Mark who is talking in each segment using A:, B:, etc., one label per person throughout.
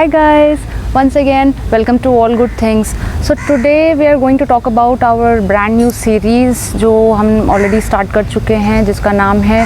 A: Hi guys, once again welcome to All Good Things. So today we are going to talk about our brand new series जो हम already start कर चुके हैं, जिसका नाम है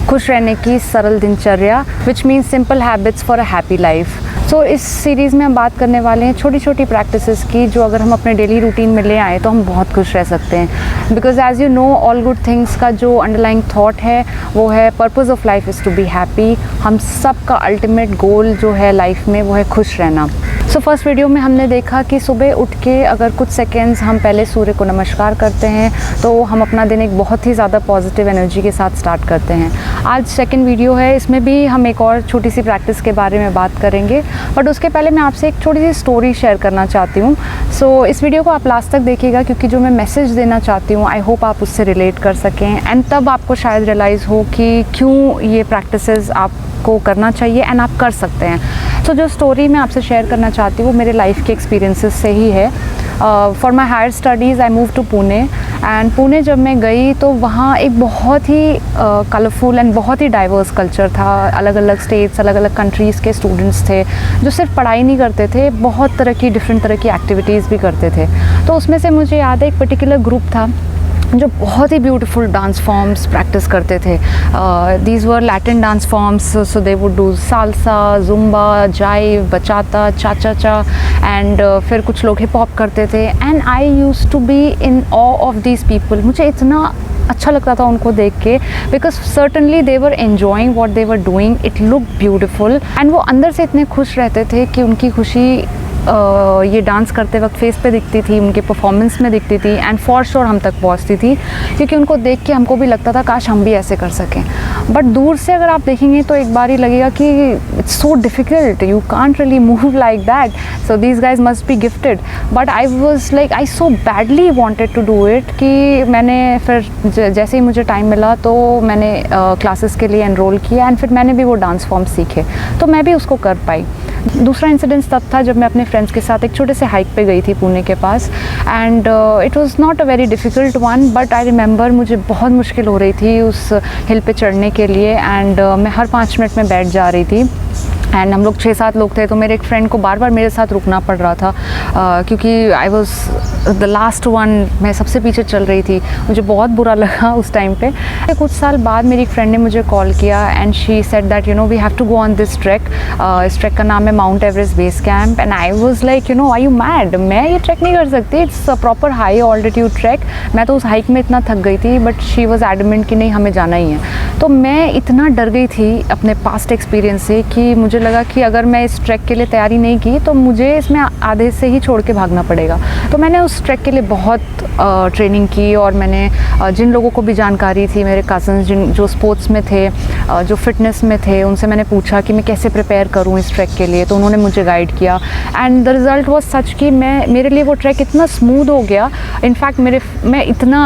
A: खुश रहने की सरल दिनचर्या, which means simple habits for a happy life. So इस सीरीज़ में हम बात करने वाले हैं छोटी छोटी प्रैक्टिसेस की, जो अगर हम अपने डेली रूटीन में ले आए तो हम बहुत खुश रह सकते हैं. Because as you know all good things का जो अंडरलाइंग थॉट है वो है purpose of life is to be happy. हम सब का अल्टीमेट गोल जो है लाइफ में वो है खुश रहना. सो फर्स्ट वीडियो में हमने देखा कि सुबह उठ के अगर कुछ सेकेंड्स हम पहले सूर्य को नमस्कार करते हैं तो हम अपना दिन एक बहुत ही ज़्यादा पॉजिटिव एनर्जी के साथ स्टार्ट करते हैं. आज सेकंड वीडियो है, इसमें भी हम एक और छोटी सी प्रैक्टिस के बारे में बात करेंगे, बट उसके पहले मैं आपसे एक छोटी सी स्टोरी शेयर करना चाहती हूँ. सो इस वीडियो को आप लास्ट तक देखिएगा, क्योंकि जो मैं मैसेज देना चाहती हूँ आई होप आप उससे रिलेट कर सकें, एंड तब आपको शायद रियलाइज़ हो कि क्यों ये प्रैक्टिसेस आपको करना चाहिए एंड आप कर सकते हैं. सो जो स्टोरी मैं आपसे शेयर करना चाहती हूँ वो मेरे लाइफ के एक्सपीरियंसेस से ही है. For my higher studies I move to Pune, and Pune जब मैं गई तो वहाँ एक बहुत ही कलरफुल एंड बहुत ही डाइवर्स कल्चर था. अलग अलग स्टेट्स, अलग अलग कंट्रीज़ के स्टूडेंट्स थे जो सिर्फ पढ़ाई नहीं करते थे, बहुत तरह की डिफरेंट तरह की एक्टिविटीज़ भी करते थे. तो उसमें से मुझे याद है एक पर्टिकुलर ग्रुप था जो बहुत ही ब्यूटीफुल डांस फॉर्म्स प्रैक्टिस करते थे. These were Latin dance forms, so they would do salsa, Zumba, jive, bachata, cha चा चा, एंड फिर कुछ लोग हिप हॉप करते थे. And I used to be in awe of these people. मुझे इतना अच्छा लगता था उनको देख के, because certainly they were enjoying what they were doing. It look beautiful, and वो अंदर से इतने खुश रहते थे कि उनकी खुशी ये डांस करते वक्त फेस पे दिखती थी, उनके परफॉर्मेंस में दिखती थी, एंड फॉर श्योर हम तक पहुंचती थी, क्योंकि उनको देख के हमको भी लगता था काश हम भी ऐसे कर सकें. बट दूर से अगर आप देखेंगे तो एक बार ही लगेगा कि it's so difficult, you can't really move like that, so these guys must be gifted. But I was like I so badly wanted to do it कि मैंने फिर जैसे ही मुझे टाइम मिला तो मैंने क्लासेस के लिए एनरोल किया, एंड फिर मैंने भी वो डांस फॉर्म सीखे, तो मैं भी उसको कर पाई. दूसरा इंसिडेंस तब था जब मैं अपने फ्रेंड्स के साथ एक छोटे से हाइक पे गई थी पुणे के पास, and it was not a very difficult one, but I remember मुझे बहुत मुश्किल हो रही थी उस हिल पे चढ़ने के लिए, एंड मैं हर 5 मिनट में बैठ जा रही थी. एंड हम लोग 6-7 लोग थे, तो मेरे एक फ्रेंड को बार बार मेरे साथ रुकना पड़ रहा था, क्योंकि I was the last one, मैं सबसे पीछे चल रही थी. मुझे बहुत बुरा लगा उस टाइम पे. कुछ साल बाद मेरी एक फ्रेंड ने मुझे कॉल किया, and she said that you know we have to go on this trek. इस ट्रैक का नाम है Mount Everest base camp. And I was like you know I you mad, मैं ये ट्रैक नहीं कर सकती, it's a proper high altitude trek. मैं तो उस हाइक में इतना थक गई थी, बट शी वॉज एडमेंट कि नहीं हमें जाना ही है. तो मैं इतना डर गई थी अपने पास्ट एक्सपीरियंस से कि मुझे लगा कि अगर मैं इस ट्रैक के लिए तैयारी नहीं की तो मुझे इसमें आधे से ही छोड़ के भागना पड़ेगा. तो मैंने उस ट्रैक के लिए बहुत ट्रेनिंग की, और मैंने जिन लोगों को भी जानकारी थी, मेरे कज़न्स जो स्पोर्ट्स में थे, जो फिटनेस में थे, उनसे मैंने पूछा कि मैं कैसे प्रिपेयर करूं इस ट्रैक के लिए, तो उन्होंने मुझे गाइड किया. And the result was such कि मेरे लिए वो ट्रैक इतना स्मूथ हो गया. इनफैक्ट मैं इतना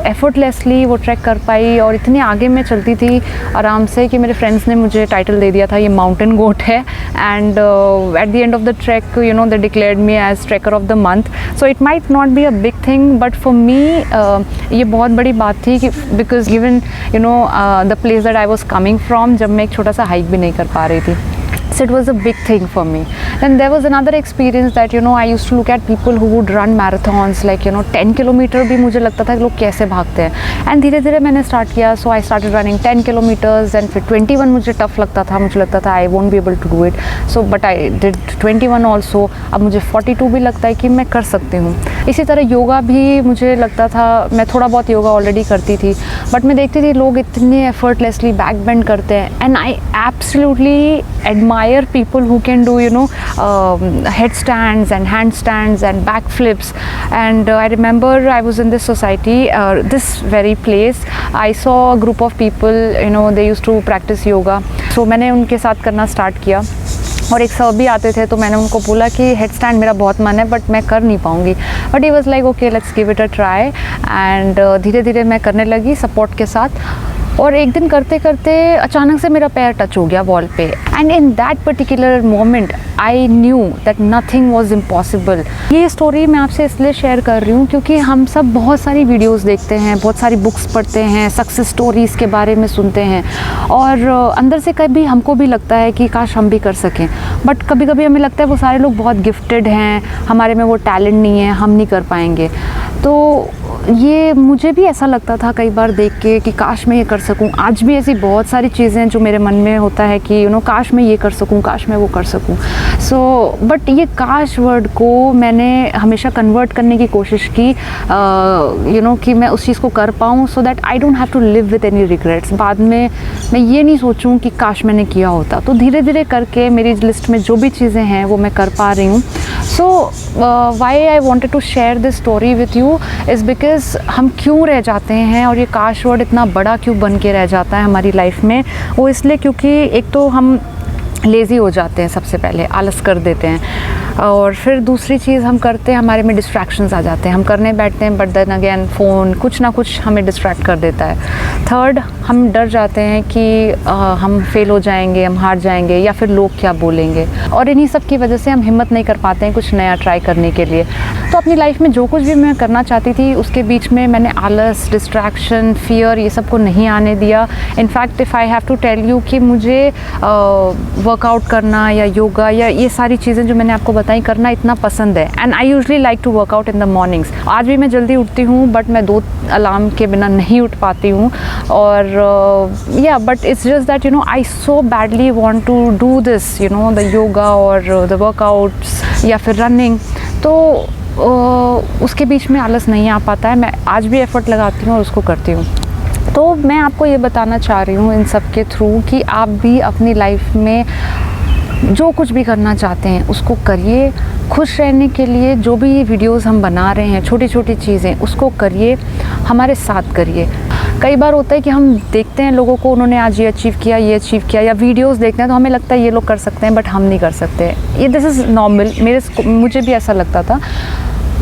A: एफर्टलेसली वो ट्रैक कर पाई, और इतने आगे मैं चलती थी आराम से कि मेरे फ्रेंड्स ने मुझे टाइटल दे दिया था ये माउंटेन गोट है. And at the end of the trek you know they declared me as trekker of the month. So it might not be a big thing, but for me ये बहुत बड़ी बात थी, कि because given you know the place that I was coming from, जब मैं एक छोटा सा हाइक भी नहीं कर पा रही थी. So it was a big thing for me. Then there was another experience that you know I used to look at people who would run marathons, like you know 10 kilometre भी मुझे लगता था कि लोग कैसे भागते हैं. एंड धीरे धीरे मैंने स्टार्ट किया, so I started running 10 kilometres, and फिर 21 मुझे टफ लगता था, मुझे लगता था I won't be able to do it. So but I did 21 also. अब मुझे 42 भी लगता है कि मैं कर सकती हूँ. इसी तरह योगा भी मुझे लगता था, मैं थोड़ा बहुत योगा ऑलरेडी करती थी, बट मैं देखती थी लोग इतने एफर्टलेसली बैक बेंड करते हैं, and I absolutely admire people who can do you know headstands and handstands and backflips. And I remember I was in this society, this very place, I saw a group of people, you know they used to practice yoga. So मैंने उनके साथ करना start किया, और एक sir भी आते थे, तो मैंने उनको बोला कि हेड स्टैंड मेरा बहुत मन है बट मैं कर नहीं पाऊँगी. But he was like okay let's give it a try. And धीरे धीरे मैं करने लगी सपोर्ट के साथ. और एक दिन करते करते अचानक से मेरा पैर टच हो गया वॉल पे, and in that particular moment I knew that nothing was impossible. ये स्टोरी मैं आपसे इसलिए शेयर कर रही हूँ क्योंकि हम सब बहुत सारी वीडियोस देखते हैं, बहुत सारी बुक्स पढ़ते हैं, सक्सेस स्टोरीज़ के बारे में सुनते हैं, और अंदर से कभी हमको भी लगता है कि काश हम भी कर सकें, बट कभी कभी हमें लगता है वो सारे लोग बहुत गिफ्टेड हैं, हमारे में वो टैलेंट नहीं है, हम नहीं कर पाएंगे। तो ये मुझे भी ऐसा लगता था कई बार देख के कि काश मैं ये कर सकूं। आज भी ऐसी बहुत सारी चीज़ें हैं जो मेरे मन में होता है कि काश मैं ये कर सकूं, काश मैं वो कर सकूं। सो बट ये काश वर्ड को मैंने हमेशा कन्वर्ट करने की कोशिश की, कि मैं उस चीज़ को कर पाऊँ so that I don't have to live with any regrets. बाद में मैं ये नहीं सोचूं कि काश मैंने किया होता। तो धीरे धीरे करके मेरी लिस्ट में जो भी चीज़ें हैं वो मैं कर पा रही हूँ। So why I wanted to share this story with you is because हम क्यों रह जाते हैं और ये काश वर्ड इतना बड़ा क्यों बन के रह जाता है हमारी लाइफ में। वो इसलिए क्योंकि एक तो हम लेज़ी हो जाते हैं, सबसे पहले आलस कर देते हैं, और फिर दूसरी चीज़ हम करते हैं, हमारे में डिस्ट्रैक्शंस आ जाते हैं, हम करने बैठते हैं बट देन अगेन फ़ोन कुछ ना कुछ हमें डिस्ट्रैक्ट कर देता है। थर्ड, हम डर जाते हैं कि हम फेल हो जाएंगे, हम हार जाएंगे, या फिर लोग क्या बोलेंगे, और इन्हीं सब की वजह से हम हिम्मत नहीं कर पाते हैं कुछ नया ट्राई करने के लिए। तो अपनी लाइफ में जो कुछ भी मैं करना चाहती थी उसके बीच में मैंने आलस, डिस्ट्रैक्शन, फियर ये सब को नहीं आने दिया। In fact if I have to tell you कि मुझे वर्कआउट करना या योगा या ये सारी चीज़ें जो मैंने आपको बताई करना इतना पसंद है, and I usually like to workout in the mornings. आज भी मैं जल्दी उठती हूँ बट मैं 2 अलार्म के बिना नहीं उठ पाती हूँ, और या but it's just that I so badly want to do this the yoga और द वर्कआउट्स या फिर रनिंग। तो उसके बीच में आलस नहीं आ पाता है। मैं आज भी एफ़र्ट लगाती हूँ और उसको करती हूँ। तो मैं आपको ये बताना चाह रही हूँ इन सब के थ्रू कि आप भी अपनी लाइफ में जो कुछ भी करना चाहते हैं उसको करिए। खुश रहने के लिए जो भी ये वीडियोस हम बना रहे हैं, छोटी छोटी चीज़ें, उसको करिए, हमारे साथ करिए। कई बार होता है कि हम देखते हैं लोगों को, उन्होंने आज ये अचीव किया, ये अचीव किया, या वीडियोस देखते हैं तो हमें लगता है ये लोग कर सकते हैं बट हम नहीं कर सकते। ये दिस इज़ नॉर्मल, मुझे भी ऐसा लगता था।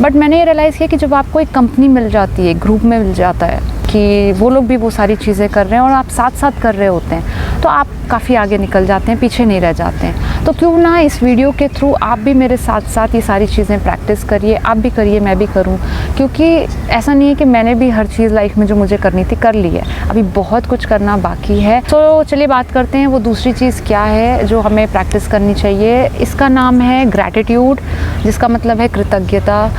A: बट मैंने ये रियलाइज़ किया कि जब आपको एक कंपनी मिल जाती है, ग्रुप में मिल जाता है कि वो लोग भी वो सारी चीज़ें कर रहे हैं और आप साथ साथ कर रहे होते हैं, तो आप काफ़ी आगे निकल जाते हैं, पीछे नहीं रह जाते हैं। तो क्यों ना इस वीडियो के थ्रू आप भी मेरे साथ साथ ये सारी चीज़ें प्रैक्टिस करिए, आप भी करिए, मैं भी करूं, क्योंकि ऐसा नहीं है कि मैंने भी हर चीज़ लाइफ में जो मुझे करनी थी कर ली है, अभी बहुत कुछ करना बाकी है। तो चलिए बात करते हैं वो दूसरी चीज़ क्या है जो हमें प्रैक्टिस करनी चाहिए। इसका नाम है ग्रैटिट्यूड, जिसका मतलब है कृतज्ञता,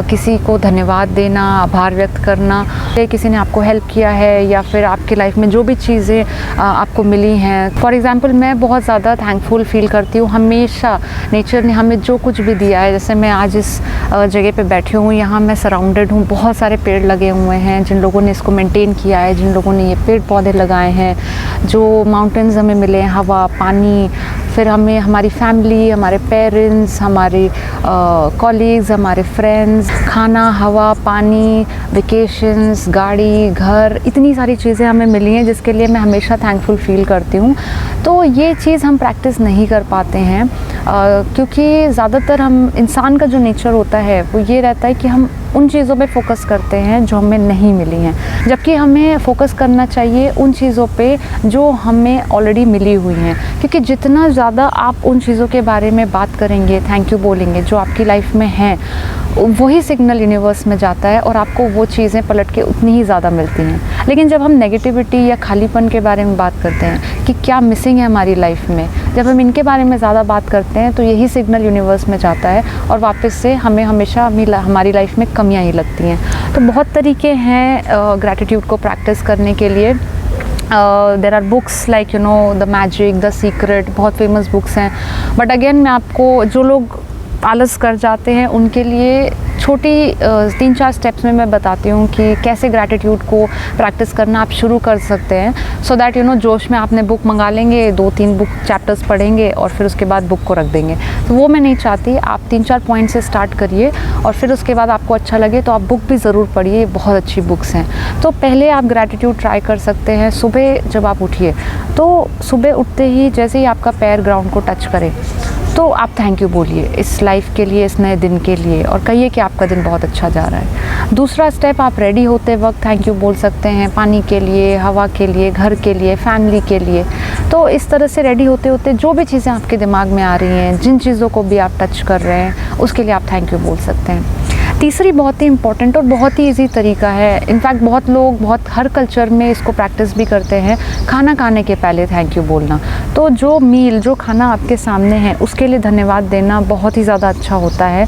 A: किसी को धन्यवाद देना, आभार व्यक्त करना, किसी ने आपको हेल्प किया है या फिर आपकी लाइफ में जो भी चीज़ें आपको मिली हैं। फॉर एग्ज़ाम्पल मैं बहुत ज़्यादा थैंकफुल फील करती हूँ हमेशा। नेचर ने हमें जो कुछ भी दिया है, जैसे मैं आज इस जगह पे बैठी हूँ, यहाँ मैं सराउंडेड हूँ, बहुत सारे पेड़ लगे हुए हैं, जिन लोगों ने इसको मेंटेन किया है, जिन लोगों ने ये पेड़ पौधे लगाए हैं, जो माउंटेन्स हमें मिले हैं, हवा, पानी, फिर हमें हमारी फैमिली, हमारे पेरेंट्स, हमारे कॉलीग्स, हमारे फ्रेंड्स, खाना, हवा, पानी, वेकेशंस, गाड़ी, घर, इतनी सारी चीज़ें हमें मिली हैं जिसके लिए मैं हमेशा थैंकफुल फील करती हूँ। तो ये चीज़ हम प्रैक्टिस नहीं कर पाते हैं क्योंकि ज़्यादातर हम, इंसान का जो नेचर होता है वो ये रहता है कि हम उन चीज़ों पे फोकस करते हैं जो हमें नहीं मिली हैं, जबकि हमें फोकस करना चाहिए उन चीज़ों पे जो हमें ऑलरेडी मिली हुई हैं। क्योंकि जितना ज़्यादा आप उन चीज़ों के बारे में बात करेंगे, थैंक यू बोलेंगे जो आपकी लाइफ में हैं, वही सिग्नल यूनिवर्स में जाता है और आपको वो चीज़ें पलट के उतनी ही ज़्यादा मिलती हैं। लेकिन जब हम नेगेटिविटी या खालीपन के बारे में बात करते हैं कि क्या मिसिंग है हमारी लाइफ में, जब हम इनके बारे में ज़्यादा बात करते हैं तो यही सिग्नल यूनिवर्स में जाता है और वापस से हमें हमेशा हमारी लाइफ में कमियाँ ही लगती हैं। तो बहुत तरीके हैं ग्रैटिट्यूड को प्रैक्टिस करने के लिए। There are books like the magic, the secret, बहुत फेमस बुक्स हैं। बट अगेन मैं आपको, जो लोग आलस कर जाते हैं उनके लिए छोटी 3-4 स्टेप्स में मैं बताती हूँ कि कैसे ग्रैटिट्यूड को प्रैक्टिस करना आप शुरू कर सकते हैं। सो दैट जोश में आपने बुक मंगा लेंगे, 2-3 बुक चैप्टर्स पढ़ेंगे और फिर उसके बाद बुक को रख देंगे, तो वो मैं नहीं चाहती। आप 3-4 पॉइंट से स्टार्ट करिए और फिर उसके बाद आपको अच्छा लगे तो आप बुक भी ज़रूर पढ़िए, बहुत अच्छी बुक्स हैं। तो पहले आप ग्रैटिट्यूड ट्राई कर सकते हैं। सुबह जब आप उठिए तो सुबह उठते ही जैसे ही आपका पैर ग्राउंड को टच करे तो आप थैंक यू बोलिए इस लाइफ के लिए, इस नए दिन के लिए, और कहिए कि आपका दिन बहुत अच्छा जा रहा है। दूसरा स्टेप, आप रेडी होते वक्त थैंक यू बोल सकते हैं पानी के लिए, हवा के लिए, घर के लिए, फैमिली के लिए। तो इस तरह से रेडी होते होते जो भी चीज़ें आपके दिमाग में आ रही हैं, जिन चीज़ों को भी आप टच कर रहे हैं, उसके लिए आप थैंक यू बोल सकते हैं। तीसरी बहुत ही इंपॉर्टेंट और बहुत ही इजी तरीका है, इनफैक्ट बहुत लोग हर कल्चर में इसको प्रैक्टिस भी करते हैं, खाना खाने के पहले थैंक यू बोलना। तो जो मील, जो खाना आपके सामने है, उसके लिए धन्यवाद देना बहुत ही ज़्यादा अच्छा होता है।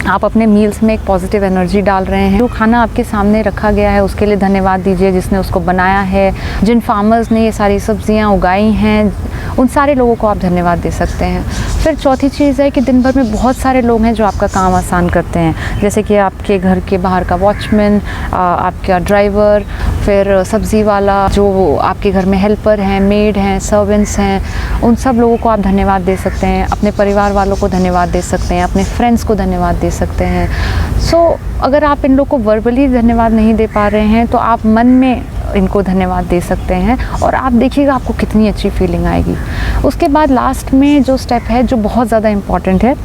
A: आप अपने मील्स में एक पॉजिटिव एनर्जी डाल रहे हैं। जो खाना आपके सामने रखा गया है उसके लिए धन्यवाद दीजिए, जिसने उसको बनाया है, जिन फार्मर्स ने ये सारी सब्जियां उगाई हैं, उन सारे लोगों को आप धन्यवाद दे सकते हैं। फिर चौथी चीज़ है कि दिन भर में बहुत सारे लोग हैं जो आपका काम आसान करते हैं, जैसे कि आपके घर के बाहर का वॉचमैन, आपका ड्राइवर, फिर सब्ज़ी वाला, जो आपके घर में हेल्पर हैं, मेड हैं, सर्वेंट्स हैं, उन सब लोगों को आप धन्यवाद दे सकते हैं। अपने परिवार वालों को धन्यवाद दे सकते हैं, अपने फ्रेंड्स को धन्यवाद दे सकते हैं। अगर आप इन लोगों को वर्बली धन्यवाद नहीं दे पा रहे हैं तो आप मन में इनको धन्यवाद दे सकते हैं, और आप देखिएगा आपको कितनी अच्छी फीलिंग आएगी। उसके बाद लास्ट में जो स्टेप है, जो बहुत ज़्यादा इम्पॉर्टेंट है,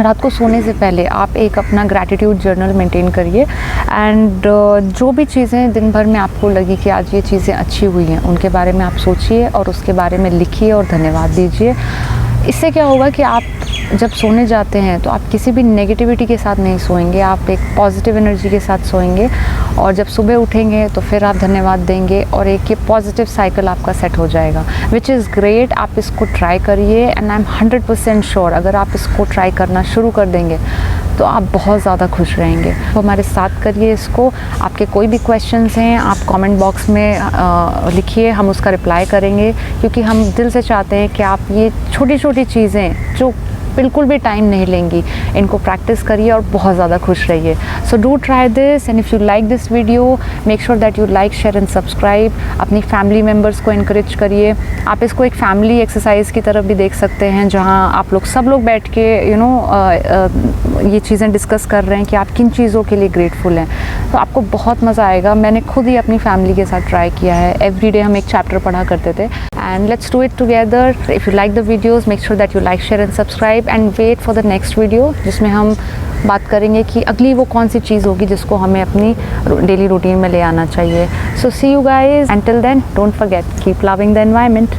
A: रात को सोने से पहले आप एक अपना ग्रैटिट्यूड जर्नल मेंटेन करिए, एंड जो भी चीज़ें दिन भर में आपको लगी कि आज ये चीज़ें अच्छी हुई हैं, उनके बारे में आप सोचिए और उसके बारे में लिखिए और धन्यवाद दीजिए। इससे क्या होगा कि आप जब सोने जाते हैं तो आप किसी भी नेगेटिविटी के साथ नहीं सोएंगे, आप एक पॉजिटिव एनर्जी के साथ सोएंगे, और जब सुबह उठेंगे तो फिर आप धन्यवाद देंगे और एक ये पॉजिटिव साइकिल आपका सेट हो जाएगा, विच इज़ ग्रेट। आप इसको ट्राई करिए, एंड आई एम 100% श्योर अगर आप इसको ट्राई करना शुरू कर देंगे तो आप बहुत ज़्यादा खुश रहेंगे। तो हमारे साथ करिए इसको। आपके कोई भी क्वेश्चंस हैं आप कमेंट बॉक्स में लिखिए, हम उसका रिप्लाई करेंगे, क्योंकि हम दिल से चाहते हैं कि आप ये छोटी छोटी चीज़ें जो बिल्कुल भी टाइम नहीं लेंगी, इनको प्रैक्टिस करिए और बहुत ज़्यादा खुश रहिए। So do try this, and if you like this video make sure that you like, share and subscribe. अपनी फैमिली मेम्बर्स को इनकरेज करिए। आप इसको एक फैमिली एक्सरसाइज की तरफ भी देख सकते हैं, जहाँ आप लोग सब लोग बैठ के ये चीज़ें डिस्कस कर रहे हैं कि आप किन चीज़ों के लिए ग्रेटफुल हैं। तो आपको बहुत मज़ा आएगा। मैंने खुद ही अपनी फैमिली के साथ ट्राई किया है। एवरी डे हम एक चैप्टर पढ़ा करते थे, and let's do it together. If you like the videos make sure that you like, share and subscribe, and wait for the next video, जिसमें हम बात करेंगे कि अगली वो कौन सी चीज़ होगी जिसको हमें अपनी डेली रूटीन में ले आना चाहिए। So see you guys, and till then don't forget, keep loving the environment.